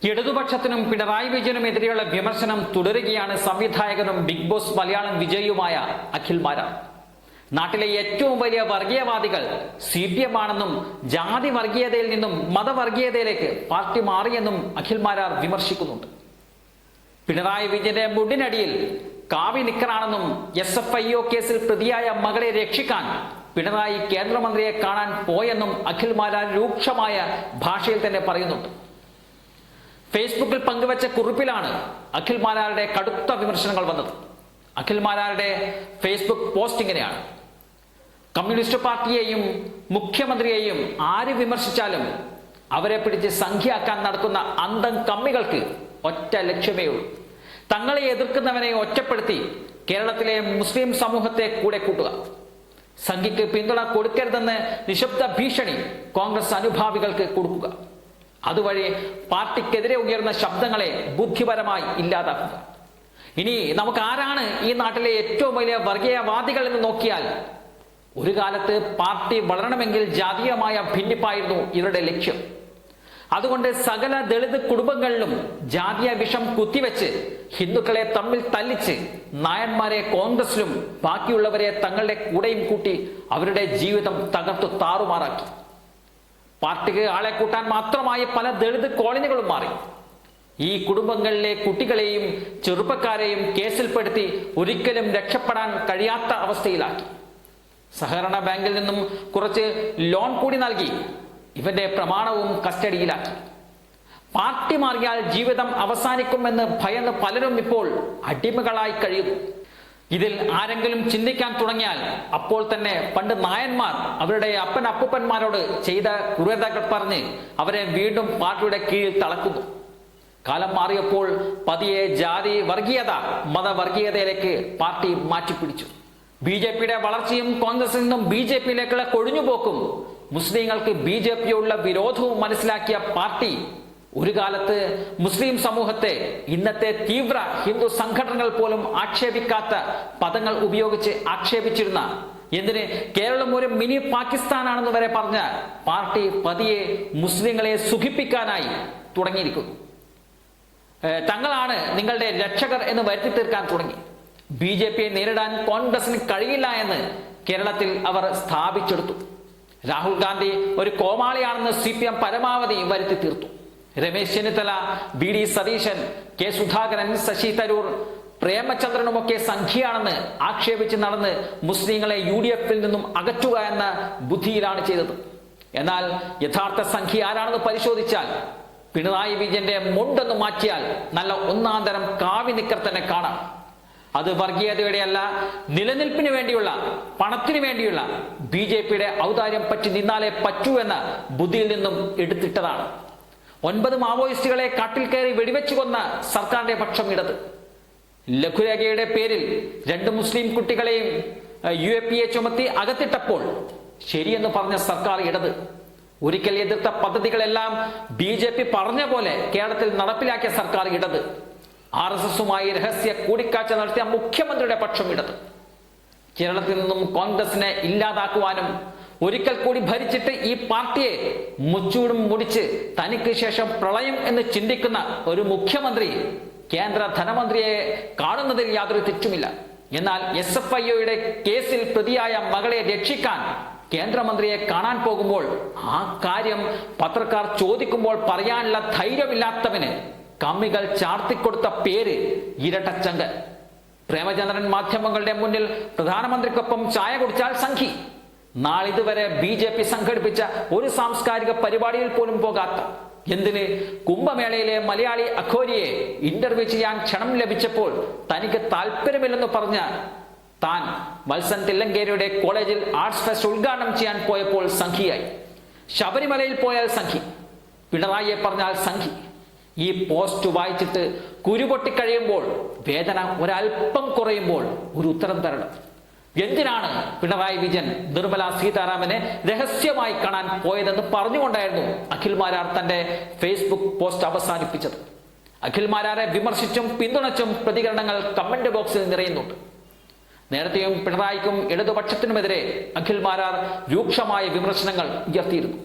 ഇടതുപക്ഷത്തിനും പിണറായി വിജയനുമെതിരെയുള്ള വിമർശനം തുടരുകയാണ് സംവിധായകനും ബിഗ് ബോസ് മലയാളം വിജയിയുമായ അഖിൽ മാരാർ. നാട്ടിലെ ഏറ്റവും വലിയ വർഗീയവാദികൾ CPM ആണെന്നും ജാതി വർഗീയതയിൽ നിന്നും മതവർഗീയതയിലേക്ക് പാർട്ടി മാറിയെന്നും അഖിൽ മാരാർ വിമർശിക്കുന്നുണ്ട്. പിണറായി വിജയന്റെ മുടിനടിയിൽ കാവി നിക്കറാണെന്നും SFIO കേസിൽ പ്രതിയായ മകളെ രക്ഷിക്കാൻ പിണറായി കേന്ദ്രമന്ത്രിയെ കാണാൻ പോയെന്നും അഖിൽ മാരാർ രൂക്ഷമായ ഭാഷയിൽ തന്നെ പറയുന്നുണ്ട്. ഫേസ്ബുക്കിൽ പങ്കുവച്ച കുറിപ്പിലാണ് അഖിൽ മാരാരുടെ കടുത്ത വിമർശനങ്ങൾ വന്നത്. അഖിൽ മാരാരുടെ ഫേസ്ബുക്ക് പോസ്റ്റ് ഇങ്ങനെയാണ്: കമ്മ്യൂണിസ്റ്റ് പാർട്ടിയെയും മുഖ്യമന്ത്രിയെയും ആര് വിമർശിച്ചാലും അവരെ പിടിച്ച് സംഖ്യയാക്കാൻ നടക്കുന്ന അന്തം കമ്മികൾക്ക് ഒറ്റ ലക്ഷ്യമേ ഉള്ളൂ: തങ്ങളെ എതിർക്കുന്നവനെ ഒറ്റപ്പെടുത്തി കേരളത്തിലെ മുസ്ലിം സമൂഹത്തെ കൂടെ കൂട്ടുക. സംഖ്യക്ക് പിന്തുണ കൊടുക്കരുതെന്ന് നിശബ്ദ ഭീഷണി കോൺഗ്രസ് അനുഭാവികൾക്ക് കൊടുക്കുക. അതുവഴി പാർട്ടിക്കെതിരെ ഉയർന്ന ശബ്ദങ്ങളെ ബുദ്ധിപരമായി ഇല്ലാതാക്കുക. ഇനി നമുക്ക് ആരാണ് ഈ നാട്ടിലെ ഏറ്റവും വലിയ വർഗീയവാദികൾ എന്ന് നോക്കിയാൽ, ഒരു കാലത്ത് പാർട്ടി വളരണമെങ്കിൽ ജാതീയമായ ഭിന്നിപ്പായിരുന്നു ഇവരുടെ ലക്ഷ്യം. അതുകൊണ്ട് സകല ദളിത് കുടുംബങ്ങളിലും ജാതീയ വിഷം കുത്തിവെച്ച് ഹിന്ദുക്കളെ തമ്മിൽ തല്ലിച്ച് നായന്മാരെ കോൺഗ്രസിലും ബാക്കിയുള്ളവരെ തങ്ങളുടെ കൂടെയും കൂട്ടി അവരുടെ ജീവിതം തകർത്തു താറുമാറാക്കി. പാർട്ടിക്ക് ആളെ കൂട്ടാൻ മാത്രമായി പല ദളിത് കോളനികളും മാറി. ഈ കുടുംബങ്ങളിലെ കുട്ടികളെയും ചെറുപ്പക്കാരെയും കേസിൽപ്പെടുത്തി ഒരിക്കലും രക്ഷപ്പെടാൻ കഴിയാത്ത അവസ്ഥയിലാക്കി. സഹകരണ ബാങ്കിൽ നിന്നും കുറച്ച് ലോൺ കൂടി നൽകി ഇവന്റെ പ്രമാണവും കസ്റ്റഡിയിലാക്കി. പാർട്ടി മാറിയാൽ ജീവിതം അവസാനിക്കുമെന്ന് ഭയന്ന് പലരും ഇപ്പോൾ അടിമകളായി കഴിയുന്നു. ഇതിൽ ആരെങ്കിലും ചിന്തിക്കാൻ തുടങ്ങിയാൽ അപ്പോൾ തന്നെ പണ്ട് നായന്മാർ അവരുടെ അപ്പൂപ്പന്മാരോട് ചെയ്ത ക്രൂരതകൾ പറഞ്ഞ് അവരെ വീണ്ടും പാർട്ടിയുടെ കീഴിൽ തളക്കുന്നു. കാലം മാറിയപ്പോൾ പതിയെ ജാതി വർഗീയത മതവർഗീയതയിലേക്ക് പാർട്ടി മാറ്റിപ്പിടിച്ചു. BJPയുടെ വളർച്ചയും കോൺഗ്രസിൽ നിന്നും BJPയിലേക്കുള്ള കൊഴിഞ്ഞുപോക്കും മുസ്ലിങ്ങൾക്ക് BJPയോടുള്ള വിരോധവും മനസ്സിലാക്കിയ പാർട്ടി ഒരു കാലത്ത് മുസ്ലിം സമൂഹത്തെ ഇന്നത്തെ തീവ്ര ഹിന്ദു സംഘടനകൾ പോലും ആക്ഷേപിക്കാത്ത പദങ്ങൾ ഉപയോഗിച്ച് ആക്ഷേപിച്ചിരുന്ന, എന്തിന് കേരളം ഒരു മിനി പാകിസ്ഥാനാണെന്ന് വരെ പറഞ്ഞ പാർട്ടി പതിയെ മുസ്ലിങ്ങളെ സുഖിപ്പിക്കാനായി തുടങ്ങിയിരിക്കുന്നു. തങ്ങളാണ് നിങ്ങളുടെ രക്ഷകർ എന്ന് വരുത്തി തീർക്കാൻ തുടങ്ങി. BJPയെ നേരിടാൻ കോൺഗ്രസിന് കഴിയില്ല എന്ന് കേരളത്തിൽ അവർ സ്ഥാപിച്ചെടുത്തു. രാഹുൽ ഗാന്ധി ഒരു കോമാളിയാണെന്ന് CPM പരമാവധി വരുത്തി തീർത്തു. രമേശ് ചെന്നിത്തല, BD സതീശൻ, K സുധാകരൻ, ശശി തരൂർ, പ്രേമചന്ദ്രനുമൊക്കെ സംഖ്യയാണെന്ന് ആക്ഷേപിച്ച് നടന്ന് മുസ്ലിങ്ങളെ UDFൽ നിന്നും അകറ്റുക എന്ന ബുദ്ധിയിലാണ് ചെയ്തത്. എന്നാൽ യഥാർത്ഥ സംഖ്യ ആരാണെന്ന് പരിശോധിച്ചാൽ പിണറായി വിജയന്റെ മുണ്ടെന്ന് മാറ്റിയാൽ നല്ല ഒന്നാന്തരം കാവി നിക്കർ തന്നെ കാണാം. അത് വർഗീയതയുടെ അല്ല, നിലനിൽപ്പിന് വേണ്ടിയുള്ള, പണത്തിനു വേണ്ടിയുള്ള BJPയുടെ ഔദാര്യം പറ്റി നിന്നാലേ പറ്റൂ എന്ന ബുദ്ധിയിൽ നിന്നും എടുത്തിട്ടതാണ്. 9 മാവോയിസ്റ്റുകളെ കാട്ടിൽ കയറി വെടിവെച്ചു കൊന്ന സർക്കാരിന്റെ പക്ഷം ഇടത്. ലഘുരേഖയുടെ പേരിൽ 2 മുസ്ലിം കുട്ടികളെയും UAPA ചുമത്തി അകത്തിട്ടപ്പോൾ ശരിയെന്ന് പറഞ്ഞ സർക്കാർ ഇടത്. ഒരിക്കൽ എതിർത്ത പദ്ധതികളെല്ലാം BJP പറഞ്ഞ പോലെ കേരളത്തിൽ നടപ്പിലാക്കിയ സർക്കാർ ഇടത്. RSSുമായി രഹസ്യ കൂടിക്കാഴ്ച നടത്തിയ മുഖ്യമന്ത്രിയുടെ പക്ഷം ഇടത്. കേരളത്തിൽ നിന്നും കോൺഗ്രസിനെ ഇല്ലാതാക്കുവാനും ഒരിക്കൽ കൂടി ഭരിച്ചിട്ട് ഈ പാർട്ടിയെ മുച്ചൂടും മുടിച്ച് തനിക്ക് ശേഷം പ്രളയം എന്ന് ചിന്തിക്കുന്ന ഒരു മുഖ്യമന്ത്രി കേന്ദ്ര ധനമന്ത്രിയെ കാണുന്നതിൽ യാതൊരു തെറ്റുമില്ല. എന്നാൽ SFIOയുടെ കേസിൽ പ്രതിയായ മകളെ രക്ഷിക്കാൻ കേന്ദ്രമന്ത്രിയെ കാണാൻ പോകുമ്പോൾ ആ കാര്യം പത്രക്കാർ ചോദിക്കുമ്പോൾ പറയാനുള്ള ധൈര്യമില്ലാത്തവന് കമ്മികൾ ചാർത്തിക്കൊടുത്ത പേര് ഇരട്ടച്ചങ്കൻ. പ്രേമചന്ദ്രൻ മാധ്യമങ്ങളുടെ മുന്നിൽ പ്രധാനമന്ത്രിക്കൊപ്പം ചായ കുടിച്ചാൽ സംഘി. നാളിതുവരെ BJP സംഘടിപ്പിച്ച ഒരു സാംസ്കാരിക പരിപാടിയിൽ പോലും പോകാത്ത, എന്തിന് കുംഭമേളയിലെ മലയാളി അഖോരിയെ ഇന്റർവ്യൂ ചെയ്യാൻ ക്ഷണം ലഭിച്ചപ്പോൾ തനിക്ക് താല്പര്യമില്ലെന്ന് പറഞ്ഞ താൻ വത്സൻ തില്ലങ്കേരിയുടെ കോളേജിൽ ആർട്സ് ഫെസ്റ്റ് ഉദ്ഘാടനം ചെയ്യാൻ പോയപ്പോൾ സംഘിയായി. ശബരിമലയിൽ പോയാൽ സംഘി, പിണറായിയെ പറഞ്ഞാൽ സംഘി. ഈ പോസ്റ്റ് വായിച്ചിട്ട് കുരുപൊട്ടിക്കഴിയുമ്പോൾ വേദന ഒരൽപ്പം കുറയുമ്പോൾ ഒരു ഉത്തരം തരണം. എന്തിനാണ് പിണറായി വിജയൻ നിർമ്മല സീതാരാമനെ രഹസ്യമായി കാണാൻ പോയതെന്ന് പറഞ്ഞുകൊണ്ടായിരുന്നു അഖിൽ മാരാർ തന്റെ ഫേസ്ബുക്ക് പോസ്റ്റ് അവസാനിപ്പിച്ചത്. അഖിൽ മാരാരെ വിമർശിച്ചും പിന്തുണച്ചും പ്രതികരണങ്ങൾ കമന്റ് ബോക്സിൽ നിറയുന്നുണ്ട്. നേരത്തെയും പിണറായിക്കും ഇടതുപക്ഷത്തിനുമെതിരെ അഖിൽ മാരാർ രൂക്ഷമായ വിമർശനങ്ങൾ ഉയർത്തിയിരുന്നു.